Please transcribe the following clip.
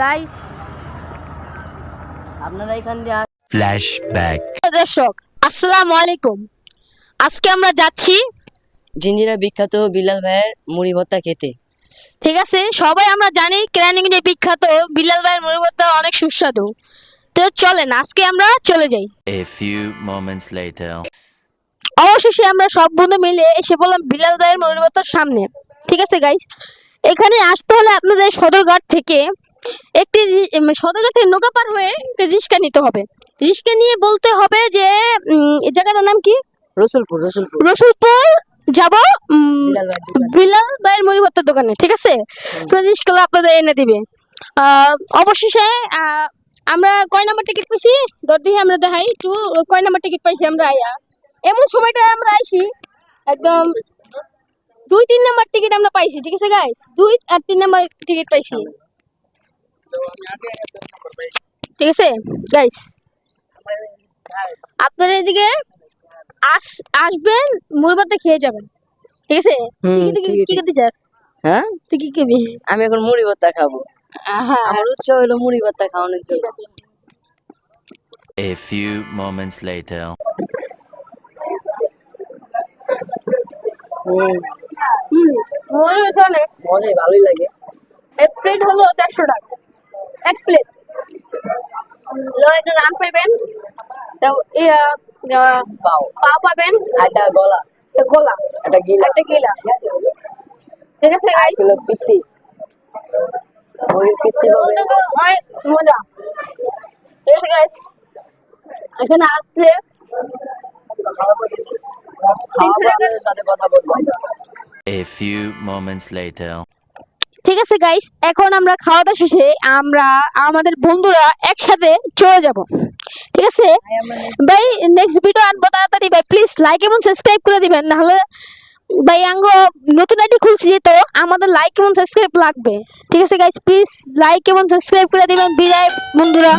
Guys আপনারা এখান দিয়ে ফ্ল্যাশব্যাক। দর্শক আসসালামু আলাইকুম। আজকে আমরা যাচ্ছি জিঞ্জিরা বিখ্যাত বিলাল ভাইয়ের মুড়ি ভর্তা খেতে। ঠিক আছে, সবাই আমরা জানি ক্যানিং এর বিখ্যাত বিলাল ভাইয়ের মুড়ি ভর্তা অনেক সুস্বাদু। তো চলেন আজকে আমরা চলে যাই। A few moments later. অবশেষে আমরা সব বন্ধু মিলে এসে বললাম বিলাল ভাইয়ের মুড়ি ভর্তার সামনে। ঠিক আছে গাইস, এখানে আসতে হলে আপনাদের সদরঘাট থেকে সদরঘাট থেকে নৌকা পার হয়ে রিক্সা নিতে হবে। রিক্সা নিয়ে বলতে হবে যে এই জায়গাটার নাম কি? রসুলপুর রসুলপুর যাব বিলাল ভাইয়ের দোকানে। বিলাল ভাইয়ের মুড়ি ভর্তার দোকানে। ঠিক আছে, তো রিক্সা আপনাদের এনে দিবে। অবশেষে আমরা কয় নাম্বার টিকিট পাইছি দেখি, আমরা দেখাই একটু কয় নাম্বার টিকিট পাইছি আমরা। আয়া এমন সময়টা আমরা আইছি একদম 2-3 নাম্বার টিকিট আমরা পাইছি। ঠিক আছে গাইস, 2 আর 3 নাম্বার টিকিট পাইছি। ঠিক আছে গাইস, আপনারা এদিকে আসবেন, মুড়ি ভর্তা খেয়ে যাবেন। ঠিক আছে, কি খেতে চাস? হ্যাঁ, তুই কি খাবি? আমি এখন মুড়ি ভর্তা খাবো। আমার উৎস হলো মুড়ি ভর্তা খাওয়ানোর ঠিক জন্য। আছে। A few moments later. মনে হয়েছে অনেক। মনে ভালোই লাগে। এক প্লেট হলো 400 টাকা। এক প্লেট একটা রান পাবেন, পাও পা পাবেন, একটা গলা, একটা গোলা, একটা গিলা, একটা গিলা। ঠিক আছে গাইস, কিলো পিসি মুড়ির পিসি হবে। অনেক মজা। ঠিক আছে গাইস, এখানে আসলে 300 টাকা। আপনাদের সাথে কথা বলবো। A few moments later. ঠিক আছে গাইস, এখন আমরা খাওয়া দাওয়া শেষে আমরা আমাদের বন্ধুরা একসাথে চলে যাব। ঠিক আছে ভাই, নেক্সট ভিডিও আনবো তাড়াতাড়ি ভাই, প্লিজ লাইক এবং সাবস্ক্রাইব করে দিবেন, নাহলে ভাই আঙ্গ নতুন আইডি খুলছি তো আমাদের লাইক এবং সাবস্ক্রাইব লাগবে। ঠিক আছে গাইস, প্লিজ লাইক এবং সাবস্ক্রাইব করে দিবেন। বিদায় বন্ধুরা।